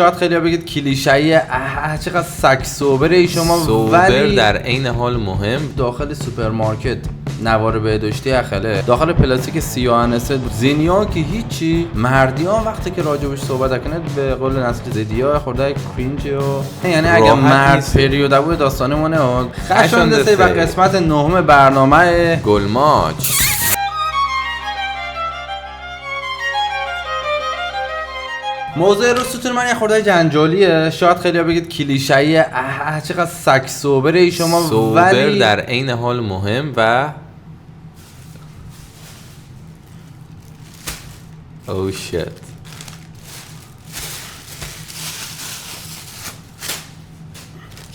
شاید خیلی ها بگید کلیشه‌ایه، چقدر سگ سوبره شما، ولی در عین حال مهم. داخل سوپرمارکت نوار بهداشتی اخله، داخل پلاستیک سیاه‌انسه زینیا که هیچی، مردیان وقتی که راجبش صحبت کنه به قول نسل زدیا خورده کرینج و یعنی اگه مرد پریود بود داستانمونه. خشونده و قسمت نهم برنامه گلماچ. موضوع روزتون من یه خورده جنجالیه، شاید خیلی ها بگید کلیشه‌ایه، چقدر سگ سوبره شما، ولی در عین حال مهم و او شت.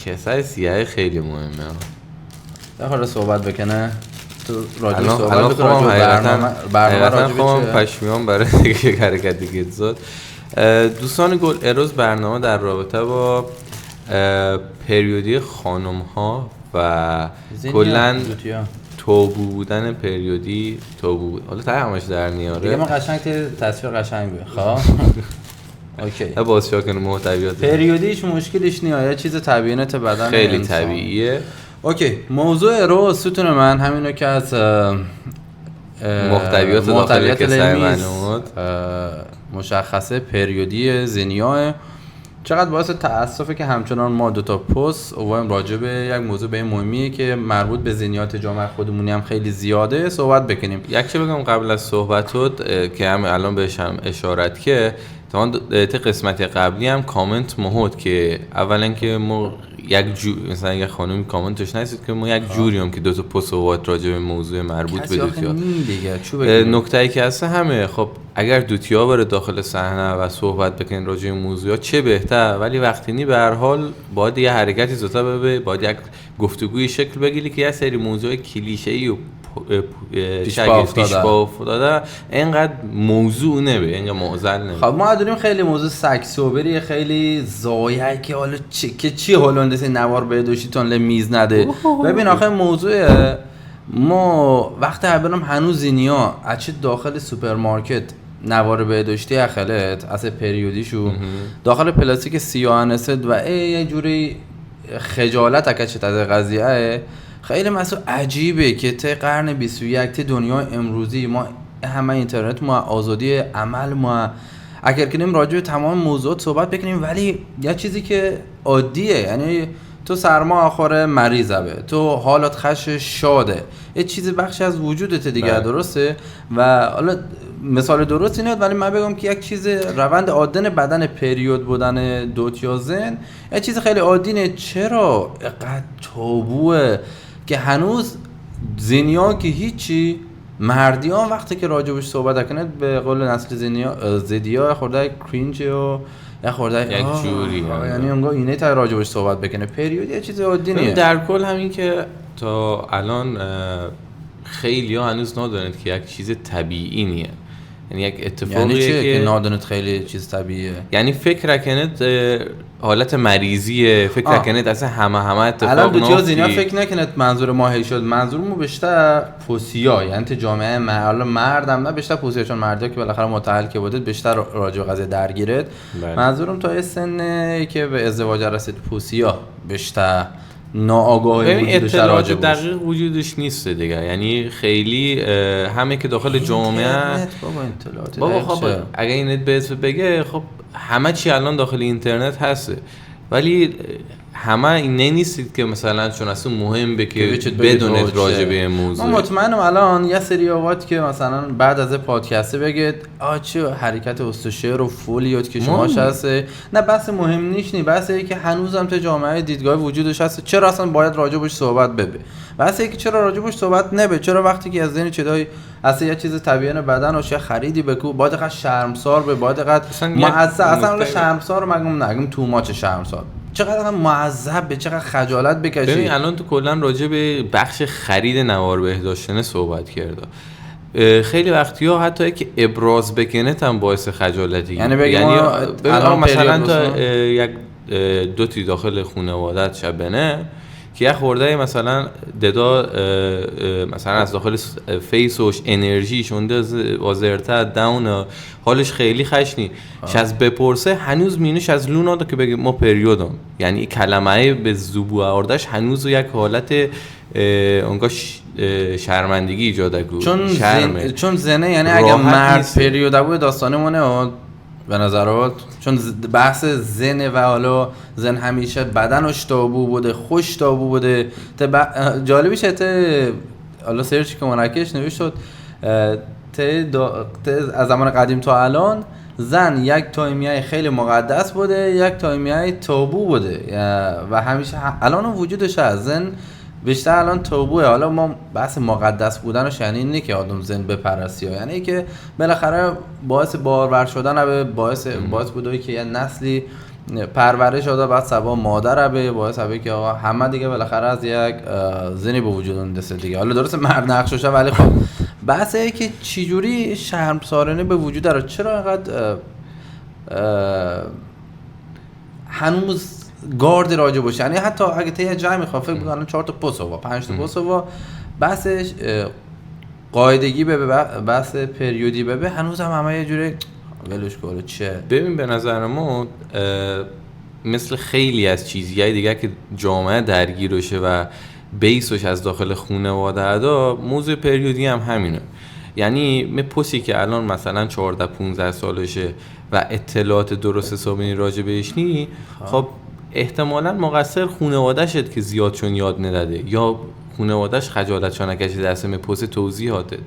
کسای سیاه خیلی مهمه. در حال صحبت بکنه تو راجع صحبت بکنه برنامه خودم پشمیام برای یک حرکت دیگه زد. دوستان گل اروز برنامه در رابطه با پریودی خانم ها و کلن توبو بودن پریودی توبو حالا تا همش در نیاره دیگه ما قشنگ تصویر قشنگ بیه خواه اوکی بازشا کنه محتویات پریودیش مشکلش نیایه، چیز طبیعیت بدن خیلی طبیعیه. اوکی موضوع رو ستون من همینو که از محتویات داخل کسای منومد مشخصه پریودی زینیاه. چقدر باعث تأسفه که همچنان ما دوتا پست اووایم راجع به یک موضوع به مهمیه که مربوط به زینیات جامعه خودمونی هم خیلی زیاده صحبت بکنیم. یک چه بگم قبل از صحبتات که هم الان بهش هم اشارت که تا قسمت قبلی هم کامنت مهود که اولا که ما مثلا یک خانمی کامنتش نرسید که ما یک جوریم که دو تا پست اوات راجع به موضوع مربوط به دوتیا. نکته‌ای که هست همه خب اگر دوتیا بره داخل صحنه و صحبت بکنن راجع به موضوعات چه بهتر، ولی وقتی نی به هر حال باید یه حرکتی زودتر ببه، باید یک گفتگوی شکل بگیری که یه سری موضوع کلیشه‌ای و پیش پا افتاده اینقدر موضوع نبه، اینقدر معضل نبه. خب ما داریم خیلی موضوع سگ سوبری خیلی زایه که حالا چی هولندسی نوار بهداشتیتون لمیز نده. ببین آخه موضوع ما وقتی برم هنوز زینیا اچه داخل سوپرمارکت نوار بهداشتی اخلت از پریودیشو داخل پلاستیک سیاه‌انسه و یه جوری خجالت اکچه از قضیه خیلی مسئله عجیبه که تا قرن 21 تا دنیای امروزی ما همه اینترنت ما آزادی عمل ما اگر کنیم راجع به تمام موضوعات صحبت بکنیم، ولی یه چیزی که عادیه، یعنی تو سرما آخر مریضه به تو حالت خش شاده یه چیزی بخشی از وجودت دیگه درسته و حالا مثال درستی نیست، ولی من بگم که یک چیز روند عادی بدن پریود بودن دوت یا زن یه چیز خیلی عادیه. چرا اینقدر تابوه که هنوز زینیا که هیچی، مردیان وقتی که راجبش صحبت کنه به قول نسل زدیا خورده کرینج و یا خورده یک جوری یعنی اونگاه اینه تا راجبش صحبت بکنه. پریود یه چیز عادی نیست. در کل همین که تا الان خیلی ها هنوز ندونند که یک چیز طبیعی نیه، یعنی یک اتفاقیه یعنی که نادونت خیلی چیز طبیعیه، یعنی فکر کنید حالت مریضیه، فکر کنید اصلا همه اتفاق الان دوتیا زینا فکر نکنید منظور ما هی شد، منظورمو بیشتر پوسیا، یعنی تو جامعه مردم نه بیشتر پوسیا، چون مردیا که بالاخره متأهل که بودید بیشتر راجع به قضیه درگیرید. منظورم تا سن که به ازدواج رسید پوسیا بیشتر ناآگاهی وجودش راجع دقیق وجودش نیست دیگه، یعنی خیلی همه که داخل جامعه بابا خب اگه اینت بهت بگه خب همه چی الان داخل اینترنت هسته، ولی همه این نیستید که مثلا چون اصلا مهم به که بدونید راجع به این موضوع. من مطمئنم الان یه سری اوقات که مثلا بعد از پادکست بگید چه حرکت استشعار و فولیات که شماش هسته، نه بحث مهم نیست، بحثه که هنوزم تو جامعه دیدگاه وجودش هست، چرا اصلا باید راجبش صحبت ببه، بحثه که چرا راجبش صحبت نبه، چرا وقتی که از ذهن چیزای اصلا یه چیز طبیعی بدن و چه خریدی بکو باید قد شرمسار به باید قد معزز اصلا شرمسار رو مگم نگم تو ماچ شرمسار چقدر معذب به چقدر خجالت بکشی. ببین الان تو کلا راجع به بخش خرید نوار بهداشتنه صحبت کرده، خیلی وقتی‌ها حتی که ابراز بکنه هم باعث خجالتی، یعنی الان مثلا تو یک دوتی داخل خانواده‌ات شبنه که یه خورده مثلا ددا مثلا از داخل فیسوش انرژی شونده وازرتر داون حالش خیلی خشنی از بپرسه هنوز مینوش از لونا که بگه ما پریودم، یعنی کلمه به زبو آردش هنوز یک حالت اونگاه شرمندگی ایجاد اگو چون زنه یعنی اگه مرد پریود بود داستانمونه به نظرات، چون بحث زنه و حالا زن همیشه بدنش تابو بوده، خوش تابو بوده. جالبیش حالا سرچ که منکش نوشت شد از زمان قدیم تا الان زن یک تایمیه خیلی مقدس بوده، یک تایمیه تابو بوده و همیشه الان وجودش هست. زن بیشتر الان تابوه. حالا ما بحث مقدس بودنش یعنی اینه که آدم زن بپرستی، یعنی که بالاخره باعث بارور شدن باعث بوده که یه نسلی پرورش شده، بعد سبا مادر به باعث به که آقا همه دیگه بالاخره از یک زنی به وجود اندسه دیگه. حالا درسته مرد نقششه، ولی خب بحثه که چجوری شرمسارانه به وجود داره. چرا اینقدر هنوز گارد راجع باشه؟ یعنی حتی اگه تا جای میخواد فکر می‌کنن 4 تا پوسووا 5 تا پوسووا بحثش قاعدگی به بحث پریودی به هنوز هم همه یه جوری ولش کنه. چه ببین به نظر ما مثل خیلی از چیزهای دیگه که جامعه درگیرشه و بیسش از داخل خانواده ادا، موضوع پریودی هم همینه. یعنی پوسی که الان مثلا 14 15 سالشه و اطلاعات درست حسابی راجع بهش نی، خب احتمالاً مقصر خانواده‌شت که زیاد چون یاد نداده یا خانواده‌اش خجالتشون نکشه درس پوس توضیحاته.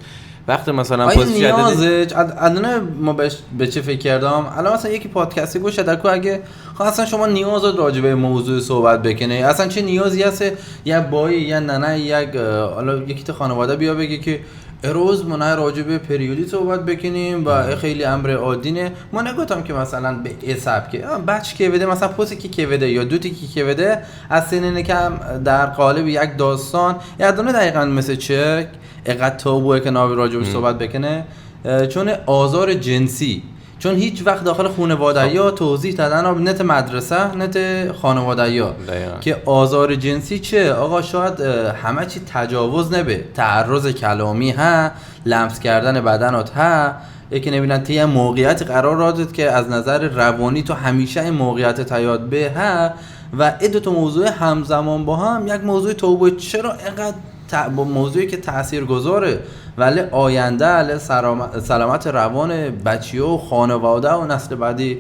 وقتی مثلا پوست نیازه الان ما به چه فکر کردم الان مثلا یکی پادکستی گوش در کو اگه اصلا شما نیاز راجع به موضوع صحبت بکنه، اصلا چه نیازی هست یا بایی یا ننه یک حالا یکی تو خانواده بیا بگه که روز ما نه راجع به پریودی صحبت بکنیم و خیلی امر عادیه. ما نگفتم که مثلا به حساب که بچه که بده مثلا پوسی که بده یا دوتی که بده از سنین کم در قالب یک داستان یادونه دقیقاً مثل چه اقدر تابوه که ناوی راجع بهش صحبت بکنه، چون آزار جنسی، چون هیچ وقت داخل خانواده یا توضیح دادن نت مدرسه نت خانواده یا که آزار جنسی چه آقا، شاید همه چی تجاوز نبه، تعرض کلامی ها، لمس کردن بدنات ها، یکی نبینن تی موقعیت قرار داد که از نظر روانی تو همیشه این موقعیت تیاد به ها و دو تا موضوع همزمان با هم یک موضوع توبه. چرا اینقدر با موضوعی که تأثیر گذاره ولی آینده علی سلامت روان بچه‌ها و خانواده و نسل بعدی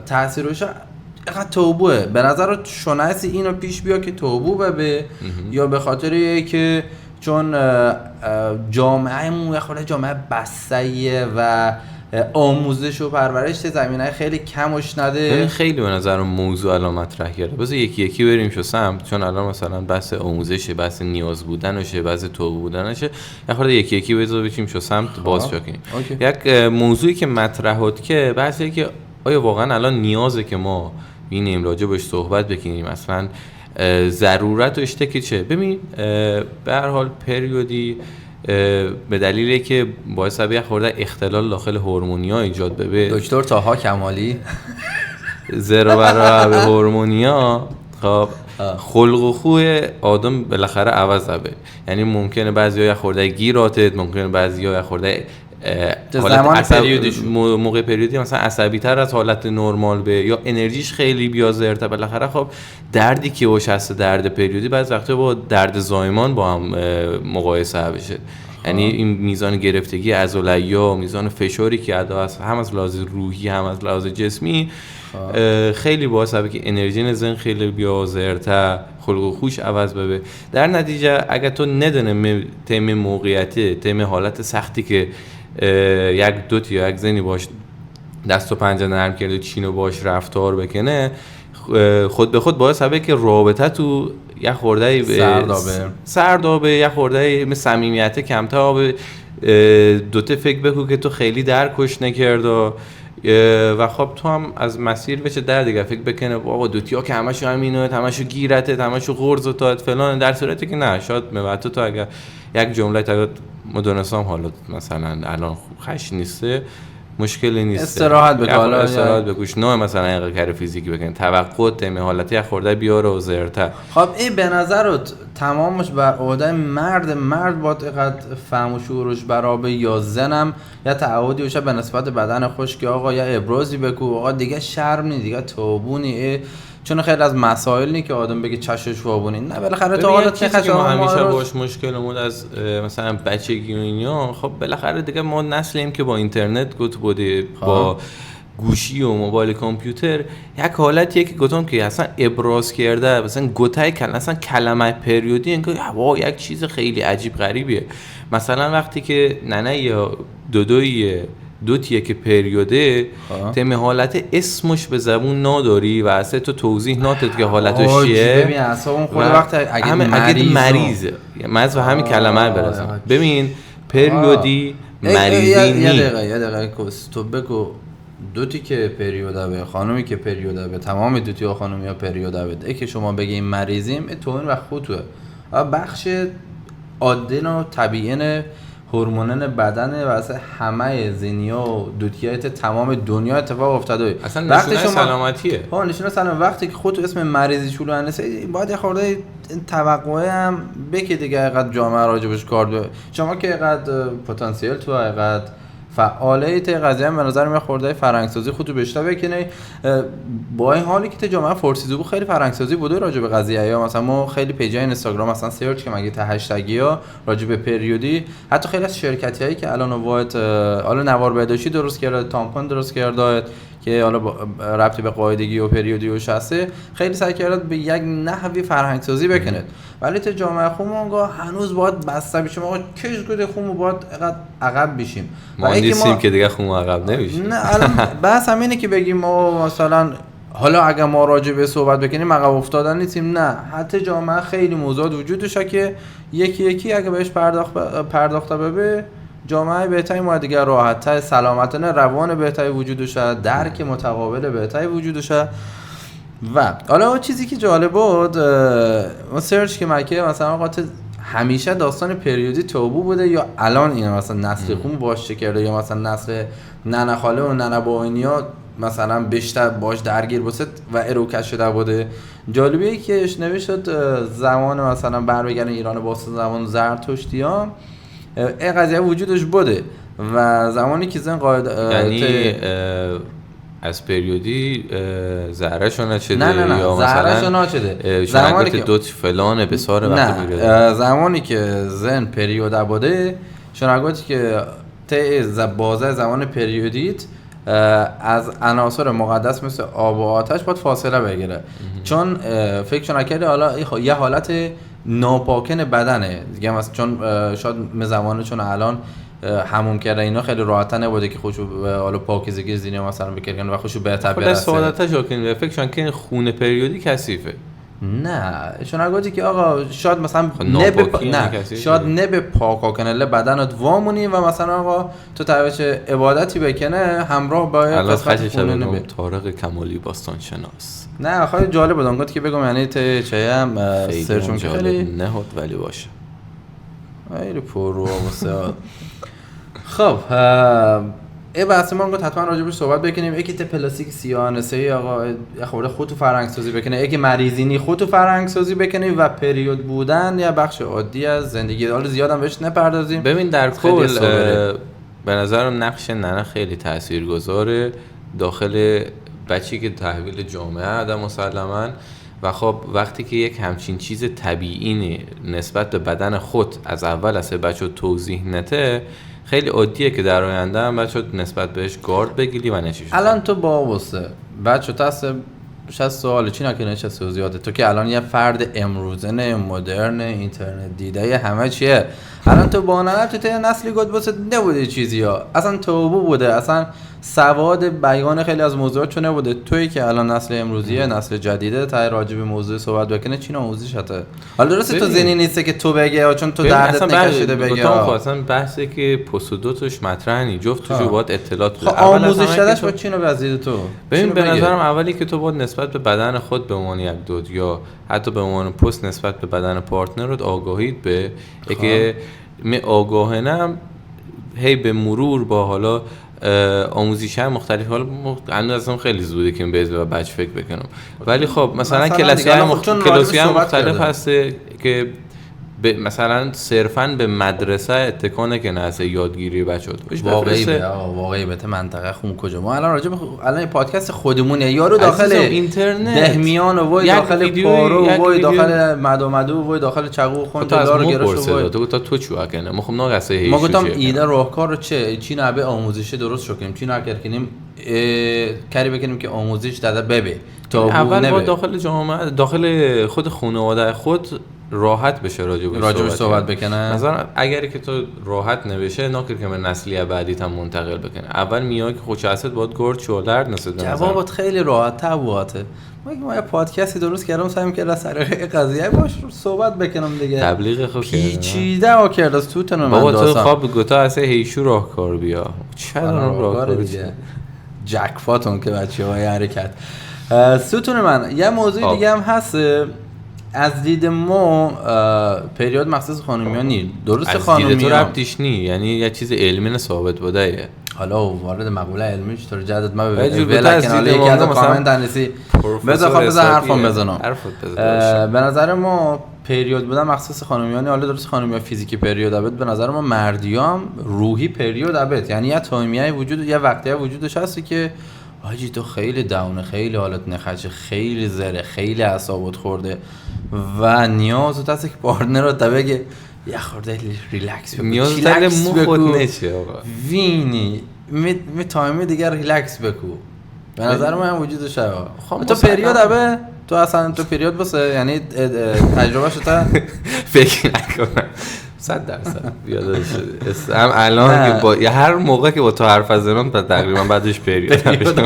تأثیرش اینقدر توبوه؟ به نظر شناسی اینو پیش بیا که توبو به یا به خاطر که چون جامعه‌مون خود جامعه بسته‌ایه و آموزش و پرورش زمینه خیلی کمش نده؟ خیلی به نظر موضوع الان مطرح کرده. بذار یکی یکی بریم شو سمت، چون الان مثلا بحث آموزشه، بحث نیاز بودنشه، بحث تو بودنشه، یه خورده یکی یکی بذار بچیم شو سمت باز کنیم. یک موضوعی که مطرح هست که بحثی که آیا واقعا الان نیازه که ما ببینیم راجع بهش صحبت بکنیم، اصلا ضرورت و اشتکی چه؟ ببین به هر حال پریودی به دلیلی که باعث یه خورده اختلال داخل هورمونیا ایجاد بشه. دکتر طاها کمالی زرو برای هورمونیا خب خلق و خوی آدم بالاخره عوض بشه. یعنی ممکنه بعضیا یه خورده گیراتت، ممکنه بعضیا یه خورده موقع پریودی مثلا عصبی تر از حالت نرمال به یا انرژیش خیلی بیازرته. بالاخره خب دردی که وش هست درد پریودی بعضی وقتا با درد زایمان با هم مقایسه بشه. یعنی این میزان گرفتگی عضلیا، میزان فشاری که ادا هست هم از لحاظ روحی هم از لحاظ جسمی خیلی باعث که انرژی زن خیلی بیازرته، خلق و خوش عوض بشه. در نتیجه اگه تو ندونه تیم موقعیتی، تیم حالت سختی که یک دوتی یا یک زنی باش دست و پنجه نرم کرده چینو باش رفتار بکنه، خود به خود باعث بشه که رابطه تو یه خورده سردابه، یه خورده صمیمیت کمتر به دوته فکر بکن که تو خیلی درکش نکرده و خب تو هم از مسیر بشه در دیگه فکر بکنه آقا دوتیا که همشو همینه، همشو گیرته، همشو غرزتات فلان، در صورتی که نه. شاید مبعد تو اگر یک جمله تا مدونستم حالا مثلا الان خش نیسته مشکلی نیست. استراحت بده، حالا استراحت بکش، نه مثلا اینقدر کار فیزیکی بکن، توقع تیم حالتی خورده بیاره و زرته. خب این به نظرت تمامش بر عهده مرد باید اینقدر فهم و شعورش برابر، یا زنم یا تعهدی باشه به نسبت بدن خوش که آقا یا ابرازی بکو، آقا دیگه شرم نی، دیگه توبونی، چون خیلی از مسائل نی که آدم بگه چشش توبونی، نه بالاخره تو حالت چیزی که ما همیشه باش مشکلمون از مثلا بچگی و اینا، خب بالاخره دیگه ما نسلیم که با اینترنت گوت بوده، با گوشی و موبایل کامپیوتر، یک حالتیه که گفتم که اصلا ابراز کرده مثلا گوتای اصلا کلمه پریودی انگار وا یک چیز خیلی عجیب غریبیه. مثلا وقتی که ننه یا دوتیه که پریوده تم حالت اسمش به زبون نداری و اصلا تو توضیح ناتت که حالتش چیه. ببین اصلا خود وقت اگه مریضه مز و همین کلمه برسن. ببین پریودی مریضی نی. یه دقیقه تو بگو دوتی که پریوده به خانومی که پریوده به تمام دوتی ها خانومی ها پریوده به که شما بگیم مریضیم تو این وقت خودتوه و بخش عادین و طبیعین هورمونن بدن و اصلا همه زنیا و دوتیایت تمام دنیا اتفاق افتاده. اصلا نشونه سلامتیه. نشونه سلامت. وقتی که خودت اسم مریضی شلو انسه باید یه خورده توقعی هم بکی دیگه، اینقدر جامعه راجبش کار دو. شما که اینقدر پتانسیل تو، اینقدر فعالیت قضیه هم به نظر میاد خورده فرهنگسازی خودتو بیشتر بکنی. با این حالی که تو جامعه فارسی بود خیلی فرهنگسازی بوده راجع به قضیه، یا مثلا ما خیلی پیجای اینستاگرام مثلا سرچ که مگه تا هشتگی ها راجع به پریودی، حتی خیلی از شرکتیایی که الان واحد حالا نوار بهداشتی درست کرده، تامپون درست کرده که حالا ربطی به قاعدگی و پریودی و شسته، خیلی سعی کرده به یک نحوی فرهنگسازی بکنه. ولی تو جامعه خودمون هنوز باید بسته بشیم، آقا کش گوده خودمون باید اینقدر عقب بشیم. ما نیستیم که دیگه خودمون عقب نمیشیم. نه الان بحث همینه که بگیم ما مثلا حالا اگه ما راجع به صحبت بکنیم عقب افتادن نیستیم، نه، حتی جامعه خیلی موضوعات وجود داشته که یکی اگه بهش پرداخته به جامعه بهتری ما دیگه راحت‌تر، سلامتانه روان بهتری وجود داشته، درک متقابل بهتری وجود داشته. و حالا چیزی که جالب بود ما سرچ که مکه مثلا آقا همیشه داستان پریودی توبو بوده یا الان این مثلا نسل خون باش کرده، یا مثلا نسل ننه خاله و ننه باینیا مثلا بیشتر باش درگیر بوده و اروکش شده بوده. جالبیه که نوشت زمان مثلا برمیگردن ایران باستان، زمان زرتشتیان این قضیه وجودش بوده و زمانی که زن یعنی از پریودی زهره‌شون نشده. نه یا زهره‌شون نشده، زمانی که دوت فلانه بساره وقتی میره. زمانی که زن پریوده بوده شناگاتی که بازه زمان پریودیت از عناصر مقدس مثل آب و آتش باید فاصله بگیره، چون فکر نکرده حالا یه حالت ناپاکن بدنه دیگه، مثلا چون شاید زمانه چون الان همون کرده اینا خیلی راحت نبوده که خوشو حالا پاکیزگی زینه مثلا بکردن و خوشو بهتر برسه. سعادتش کنید فکر که خون پریودی کثیفه. نه شناگاتی که آقا شاید مثلا نه به پاک کنه بدنت وامونی و مثلا آقا تو تعویض عبادتی بکنه همراه با قسمت خونه نبی. طارق کمالی باستان شناس. نه خیلی جالب بود اونگاه که بگم یعنی چه هم سرچون که خیلی نهاد ولی باشه خیلی پر رو مسئله. خب ای بحث ما اونگاه حتما راجبش صحبت بکنیم. یکی ته پلاستیک سیانسه آقا خورده خودتو فرهنگسازی بکنه، یکی مریضینی خودتو فرهنگسازی بکنه و پریود بودن یا بخش عادی از زندگی. حالا زیادم بهش نپردازیم. ببین در کل به نظرم نقش ننه خیلی تاثیرگذاره داخل بچه‌ای که تحویل جامعه آدم مسلماً. و خب وقتی که یک همچین چیز طبیعی نسبت به بدن خود از اول از بچه توضیح نده، خیلی عادیه که در آینده هم بچه نسبت بهش گارد بگیری و نشیش. الان تو با واسه بچه تست 60 سال چی نکنه 60 زیاده، تو که الان یه فرد امروزه مدرن اینترنت دیده همه چیه، الان تو با ننه تو نسلی گفت واسه نبوده چیزی ها، اصلا توبو بوده، اصلا سواد بیان خیلی از موضوعات چونه بوده. تویی که الان نسل امروزیه نسل جدیده تا راجع به موضوع صحبت بکنه چی ناموزیش هته. حالا درسته تو زنی نیسته که تو بگی چون تو دردت نکشیده بگی اصلا بحثی که پسودوتش مطرح نی، جفت توش باید اطلاعات بده. آموزش دادش با چی نو از تو ببین به نظرم اولی که تو باید نسبت به بدن خود به عنوان یک دود یا حتی به عنوان پست نسبت به بدن پارتنرت آگاهیت به که می آگاهنم هی به مرور با حالا آموزش های مختلف، حالا هنوز اصلا خیلی زوده که به بچ فکر بکنم، ولی خب مثلا کلاسی های مختلف هسته که مثلا صرفاً به مدرسه اتکانه که نه یادگیری بچه‌ها واقعی به منطقه خون کجا ما الان راجع به الان پادکست خودمونه، یارو داخل اینترنت دهمیان و وای داخل پارو و وای داخل مدو و وای داخل چقو خون دلار گرفت و تو چوا کنه ما خب ناقصه هیچ ما گفتم ایده راهکار رو چی نبه آموزشی درست شو کنیم، چی نکر کنیم کاری بکنیم که آموزش داده ببه تا اول با داخل جامعه داخل خود خانواده خود راحت بشه راجبش صحبت بکنه. مثلا اگری که تو راحت نبشه ناکر که به نسلی بعدی هم منتقل بکنه. اول میای که خوشحست باید گرد چولرد نسید. جوابت خیلی راحت تبواته. ما یه پادکستی درست کردم سعی می‌کردم سر قضیه باش صحبت بکنم دیگه. تبلیغ خوب پیچیده و کرد از تو تنو من بابا تو خواب گوتا از هیشو راهکار بیا. چرا راهکار دیگه؟ جکفاتون که بچه‌های حرکت. ستون من یه موضوع دیگه هم هست. از دید ما پریود مخصوص خانومیان نی درست خانومیان از دید تو ربطیش نی یعنی یه چیز علمی ثابت بوده. حالا وارد مقوله علمی چطور جدید ما ببینیم حالا یکی از کامنت انسی بذار حرفم بزنم. به نظر ما پریود بودن مخصوص خانومیان، حالا درست خانومیا فیزیکی پریود ابد، به نظر ما مردیام روحی پریود ابد، یعنی یه تایمیه وجود یه وقتیه وجودش هستی که آجی تو خیلی داونه، خیلی حالت نخچه، خیلی زره، خیلی اعصابت خورده و نیازت هست که پارتنر رو بگه یه خورده ریلکس بکن، نیاز داره مو خود نشه آقا وینی می تایمی دیگر ریلکس بکو. به نظر من وجودش هست. تو پریود ابه تو اصلا تو پریود بسه یعنی تجربه شده فکر نکنم 100% یادش هم الان که با هر موقع که با تو حرف زدم تقریبا بعدش پریود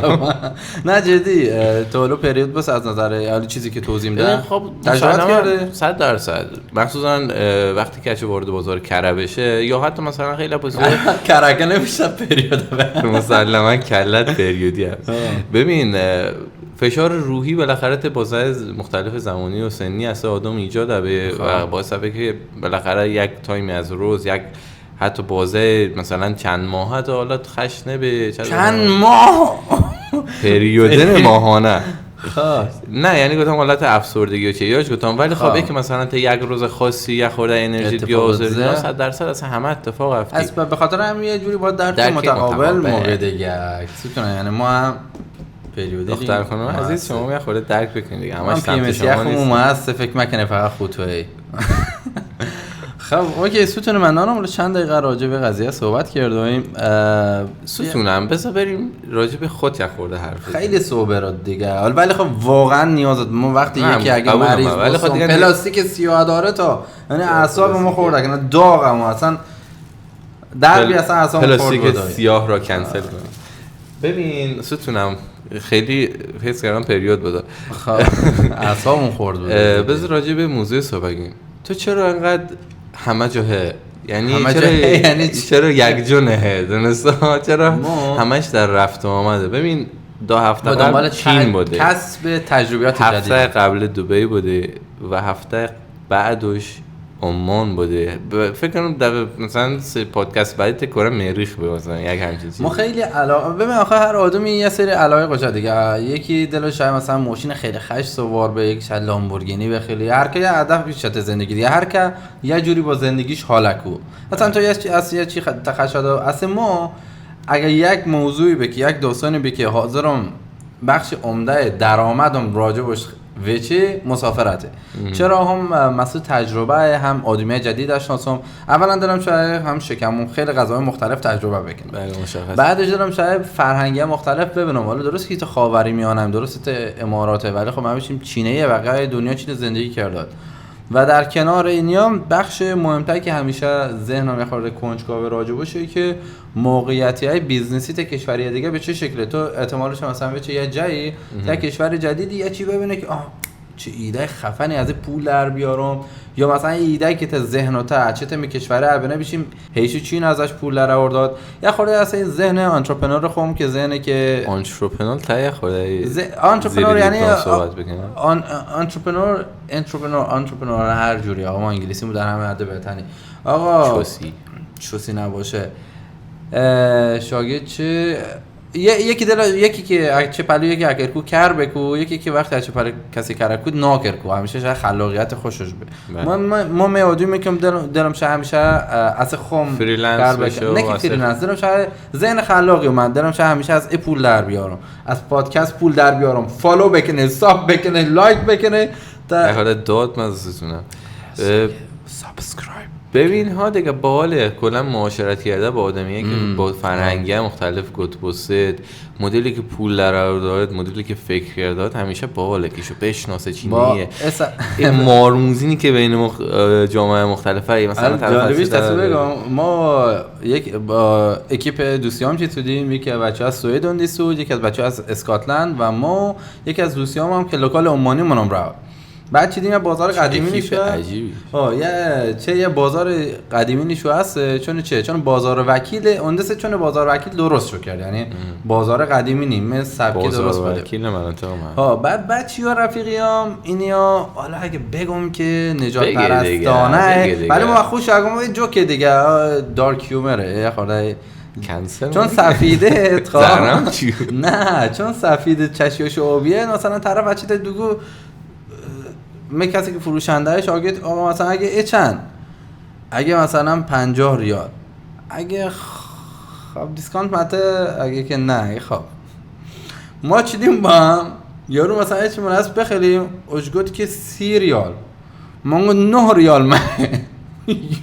نه جدی تو پریود بس از نظر حالا چیزی که توضیح میدم خب تجربه کرده 100% مخصوصا وقتی که وارد بازار کره بشه یا حتی مثلا خیلی بازار کرکه نمیشه پریود مسلما کلت پریودی هست. ببین فشار روحی بالاخره بازه مختلف زمانی و سنی از آدم ایجاد به و باعث که بالاخره یک تایمی از روز یک حتی بازه مثلا چند ماه تا حالا خشنه به چند ماه پریود ماهانه نه یعنی گفتم حالت افسردگی و چه یاش گفتم ولی خب که مثلا تا یک روز خاصی یا خورده انرژی بیازه 100% اصلا همه اتفاق افتاد از به خاطر هم یه جوری باید درک متقابل موقع دیگه سیتونه یعنی ما هم پریودی دختر خانم عزیز شما یه خورده درک بکنید دیگه همش سمت شما نیست مؤسسه فکر مکنه فقط خودتوئه. خب اوکی ستون منانم رو چند دقیقه راجع به قضیه صحبت کردیم. ستونم بذار بریم راجع به خود یه خورده حرف خیلی صحبت دیگه ولی خب واقعا نیازت ما وقتی یکی اگه مریض باشه پلاستیک سیاه داره تا یعنی اعصاب ما خورده کنه داغم اصلا دربی اصلا اعصاب پلاستیک سیاه را کنسل کنه. ببین ستونم خیلی حس کردم پریود بود خب اعصابم خورد بود. بذار راجع به موضوع صحبت کنیم. تو چرا انقدر همه جاهه یعنی چرا یک جونه دونستا چرا همش در رفت و آمده. ببین 2 هفته قبل چین بوده کسب تجربیات جدید، هفته قبل دبی بوده و هفته بعدش عمان بوده. فکر کنم در مثلا پادکست بعدی تکرار مریخ به مثلا یک همچین چیزی ما خیلی علاقه. ببین آخه هر آدمی یه سری علاقه قشنگ دیگه، یکی دلش شاید مثلا ماشین خیلی خش سوار به، یک شاید لامبورگینی بخری، هر کی هدف بیشتر زندگی دیگه، هر کی یه جوری با زندگیش حالکو. مثلا تو یه چی تخشد اصلا ما اگه یک موضوعی بکی یک داستانی بکی حاضرم بخش عمده درآمدم راجبش وچه مسافرته. چرا هم مسئول تجربه هم آدمی جدید اشناسم. اولا دارم شاید هم شکمون خیلی غذاهای مختلف تجربه بکنم، بعدش دارم شاید فرهنگی مختلف ببینم. حالا درست که تو خاورمیانه درست اماراته ولی خب ما میشیم چینه بقیه دنیا چین زندگی کرده و در کنار اینیام بخش مهمتری که همیشه ذهنم میخوره کنجکاو راجع باشه که موقعیت‌های بیزنسی تا کشوری دیگه به چه شکله. تو احتمالش مثلا به چه یه جایی تا کشور جدیدی یه چی ببینه که چه ایده خفنی از پول در بیارم، یا مثلا ایده که تا ذهنت چه تا کشور ابنه بشیم هیچ چین ازش پول در آورداد. یا خورده اصلا ذهن انترپرنور خوم که ذهنی که انترپرنور تا خورده انترپرنور یعنی انترپرنور هر جوری آقا ما انگلیسی مو در همه حد بهتنی آقا چوسی نباشه. شاگرد چه یکی که چه پلو یکی اگرکو کر بکو، یکی که وقتی چه پلو کسی کرکو ناکرکو، همیشه شاید خلاقیت خوشش به ما میادی میکنم دلم شه همیشه از خم فریلنس بشه، نه که فریلنس، دلم شه ذهن خلاقی من دلم شه همیشه از پول در بیارم، از پادکست پول در بیارم، فالو بکنه، ساب بکنه، لایک بکنه، در حال داد مزستونم سابسکرایب. ببین ها دیگه باله کلا معاشرت کرده با آدمیه که با فرهنگی مختلف گت‌بسته، مدلی که پول در داره، مدلی که فکر کرده، همیشه باله که شو بشناسه چینیه این مارموزینی که بین جامعه مختلفه مثلا جالبیش تصویر بگم ما یک با اکیپ دوستیام چی بودیم، یکی از بچه‌ها از سوئد اوندیسود، یکی از بچه‌ها از اسکاتلند و ما یکی از دوستیام هم که لوکال عمانی منم راه. بعد چیدیم یه بازار قدیمی نشو عجیبی یه بازار قدیمی نشو هست، چون بازار وکیل اندسه، چون بازار وکیل درست شو کرد، یعنی بازار قدیمی نیم سبکی درست بوده وکیل مناطق بعد چیا رفیقیام اینیا حالا اگه بگم که نجات پرستانه ولی ما خوش اگم یه جوک دیگه دارک هیومره یه خورده کنسل، چون سفیده نه چون سفید چشیش آبیه مثلا طرف بچه دوگو می کسی که فروشندهش آقا مثلا اگه چند، اگه مثلا 50 ریال، اگه خب دیسکانت مته، اگه که نه خب ما چیدیم با هم یارو مثلا هیچ مناسب بخریم اجگوت که 30 ریال مانگو 9 ریال من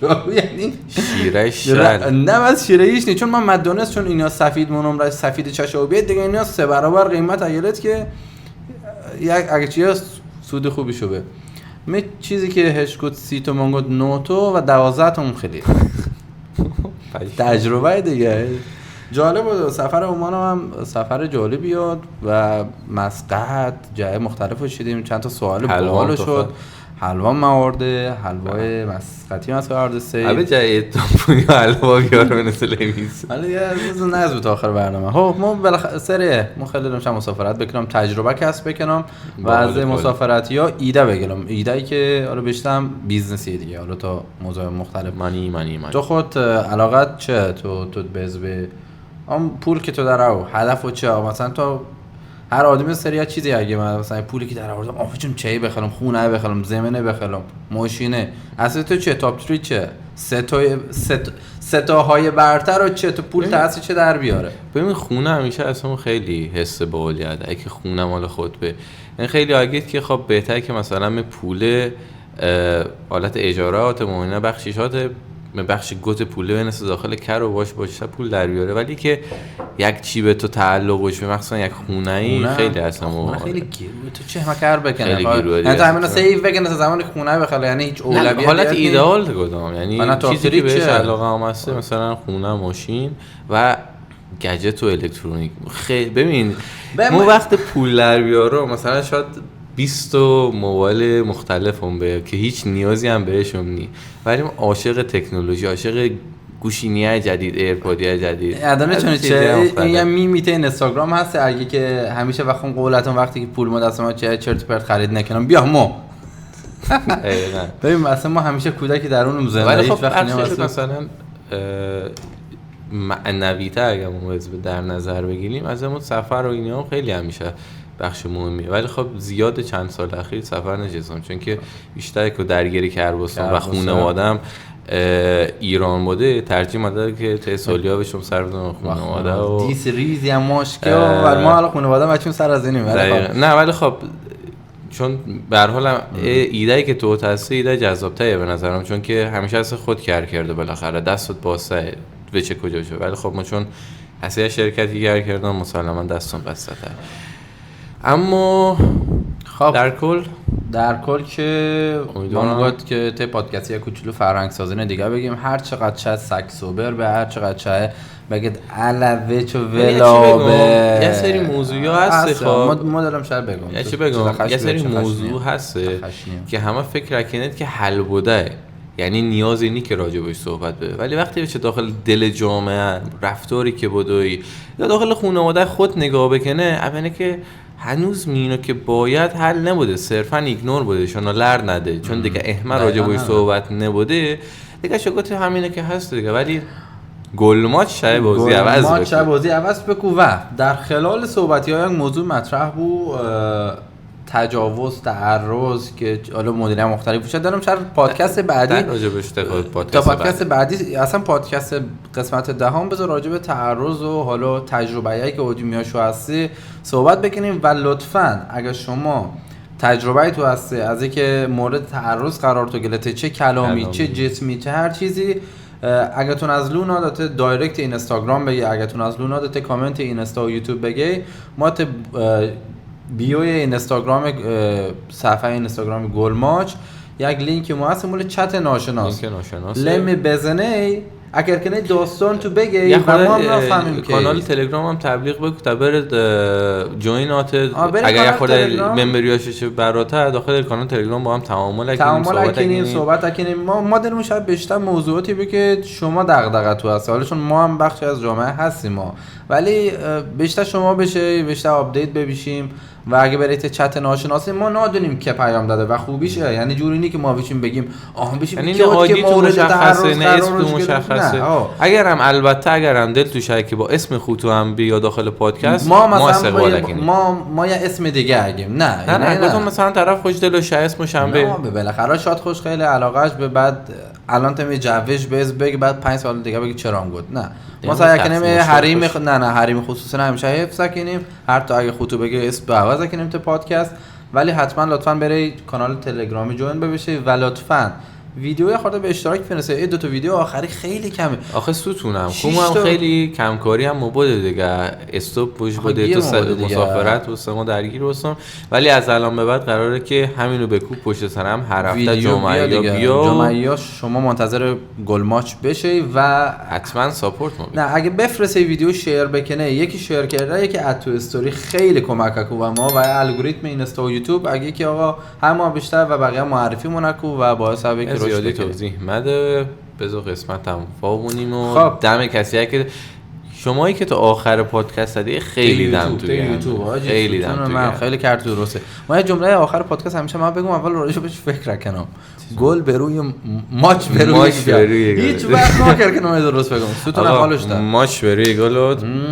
یارو یعنی شیرش نه بس شیرهیش نه، چون من مدونست چون اینا سفید منم سفید چشابیه دیگه اینا 3 برابر قیمت اگلت که اگه چیه سود خوبی شو به می چیزی که هشکوت 30 تومن گفت 9 تو و 12 تومن خیلی تجربه دیگه جالب بود. سفر عمان هم سفر جالبی بود و مسقط جای مختلف شدیم، چند تا سوال باحال شد، حلوا موارده، حلوای مسقطی مسقط سه البته جای تامپونی حلوا بیاره مثل میز حالا یه نزد تا آخر برنامه. خب ما بالاخره سری ما خیلی داشتم مسافرت بکنم، تجربه کسب بکنم و از مسافرتی‌ها ایده بگیرم، ایده‌ای که حالا بیشترم بیزنسی دیگه، حالا تا موضوع مختلف مانی تو خود علاقت چه تو به اون پول که تو داره هدف و چه مثلا تو هر آدمی سری چیزی اگه من مثلا پولی که در آوردم آفچون چی بخرم، خونه بخرم، زمینه بخرم، ماشینه، اصلا تو چه تاپ 3 چه سه تاهای برتر و چه تو پول تاثیر چه در بیاره. ببین خونه همیشه اصلا خیلی حس باحالیه اگه خونه مال خود به این خیلی آگید که خب بهتره که مثلا به پول حالت اجارات مهمه بخشیشات بخش گوت پوله بنس داخل کر و باشه پول در بیاره، ولی که یک چی به تو تعلقش به مثلا یک خونه خیلی اصلا خونه خیلی گیروه، تو چه مکر بکنه یعنی تا همین سیو بکنه تا زمانی که خونه بخره، یعنی هیچ اولویتی حالت ایدئال گفتم، یعنی چیزی که بهش علاقه هم هست خب. مثلا خونه، ماشین و گجت و الکترونیک. ببین ما وقت پول در بیاره مثلا شاید 20 موبایل مختلفم به که هیچ نیازی هم بهشون نی، ولی من عاشق تکنولوژی، عاشق گوشینی‌های جدید، ایرپادی‌های جدید. ادانه چون چه این میمیته اینستاگرام هست اگه که همیشه وقتم قولتون وقتی که پول ما دست ما چه چرت پرت خرید نکنم بیا ما ببین مثلا ما همیشه کودکی درون زندگی ولی خب وقتی مثلا معنوی‌تر اگه ما در نظر بگیریم از اون سفر و اینا خیلی همیشه بخش مهمیه، ولی خب زیاد چند سال اخیر سفر نشستم چون که بیشتر که درگیری کربستان و خانواده‌ام ایران بوده، ترجیح دادم که تا سالیا بشم سر بدم خانواده و دیس ریزی هم مشکل و ما حالا خانواده بچون سر از اینیم، ولی خب نه ولی خب چون به هر حال ایده‌ای که تو هستی ایده جذاب‌تره به نظرم، چون که همیشه از خود کرده بالاخره دستت باسته به چه کجا شو، ولی خب ما چون هستی شرکتی کردم مسلماً دستم بسته. اما خب در کل که امیدوارم که ته پادکستی کوچولو فرهنگ سازی دیگه بگیم، هر چقدر چه سگ سوبر به هر چقدر چه بگید علاوه چو ولابه یه سری موضوعی هست خب ما دارم شاید بگم چی بگم یه سری موضوع هست که همه فکر کنید که حل بوده، یعنی نیازی نی که راجبش صحبت بده، ولی وقتی بچه داخل دل جامعه رفتاری که بدوی یا داخل خانواده خود نگاه بکنه اوله که هنوز مینو که باید حل نبوده، صرفا ایگنور بوده، شما لر نده چون دیگه احمد راجبش صحبت نبوده دیگه شگفت همینه که هست دیگه، ولی گل ماچ شای بازی عوض ماچ شای بازی عوض بکو. و در خلال صحبتی‌ها یک موضوع مطرح بود، تجاوز، تعرض، که حالا مدیران مختلف میشه. دارم شاید پادکست بعدی راجبش تا پادکست بعدی اصلا پادکست قسمت دهم بذار راجع به تعرض و حالا تجربه‌ای که اودیمیاشو هستی صحبت بکنیم. و لطفاً اگه شما تجربه‌ای تو هستی از اینکه مورد تعرض قرار تو گرفته، چه کلامی چه جسمی چه هر چیزی، اگه تون از لونا داته دایرکت اینستاگرام بگی، اگه تون از لونا داته کامنت اینستا و یوتیوب بگی، ما ته بیوی اینستاگرام صفحه اینستاگرام گلماچ یک لینک ما هست مول چت ناشناس لمی بزنی اگر کنه داستان تو بگی و ما هم نفهمیم که کانال تلگرام هم تبلیغ بکن تا برد جوینات. اگر خود ممبریاش براتر داخل کانال تلگرام با هم تعامل کنیم صحبت کنیم. ما داریم شاید بیشتر موضوعاتی به که شما دغدغه تو هست، حالا چون ما هم بخشی از جامعه هستیم ما، ولی بیشتر شما بشه بیشتر آپدیت ببیشیم. و اگه برید چت ناشناسی ما ندونیم که پیام داده و خوبیشه، یعنی جوری نی که ما بشیم بگیم بشیم یعنی که مورد تعرض نه اسم مشخصه. اگرم البته اگرم دل تو شای که با اسم خودتو هم بیا داخل پادکست ما استقبال کنیم. ما یه اسم دیگه اگیم نه گفتم مثلا طرف خوش دل و شای اسمش هم به بالاخره شاد خوش خیلی علاقهش به بعد الان تمی جوش بگی بعد 5 سال دیگه بگی چرام گفت نه مثلا کنیم حریم حریم خصوصا همیشه حفظ کنیم، هر تا اگه خودتو بگی اسم عوض کنیم تو پادکست. ولی حتما لطفاً برید کانال تلگرامی جوین بشید و لطفاً ویدیوی خورده به اشتراک فرسته. این 2 تا ویدیو آخری خیلی کمه آخه ستونم هم خیلی کمکاری هم بوده دیگه، استاپ پوش بوده تو مسافرت و ما درگیر هستم. ولی از الان به بعد قراره که همینو بکوب پشت سرم هر هفته جمعه شما منتظر گلماچ بشی و حتما ساپورت نه اگه بفرسته ویدیو شیر بکنه، یکی شیر کرده یکی اد تو استوری، خیلی کمک کو و ما و الگوریتم اینستا و یوتیوب اگه که آقا هم بیشتر و بقیه معرفی مونکو و باعث که زیادی توضیح مده بذار قسمت هم فاقونیم و دم کسی که شمایی که تا آخر پادکست هدیه خیلی دم تو خیلی دم تو من خیلی کرد درسته. ما یه جمله آخر پادکست همیشه من بگم اول راجع بهش فکر کنم، گل به روی ماچ به روی گل هیچ وقت نکرد که درست بگم ستون حالش داد ماچ به روی گل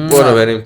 برو بریم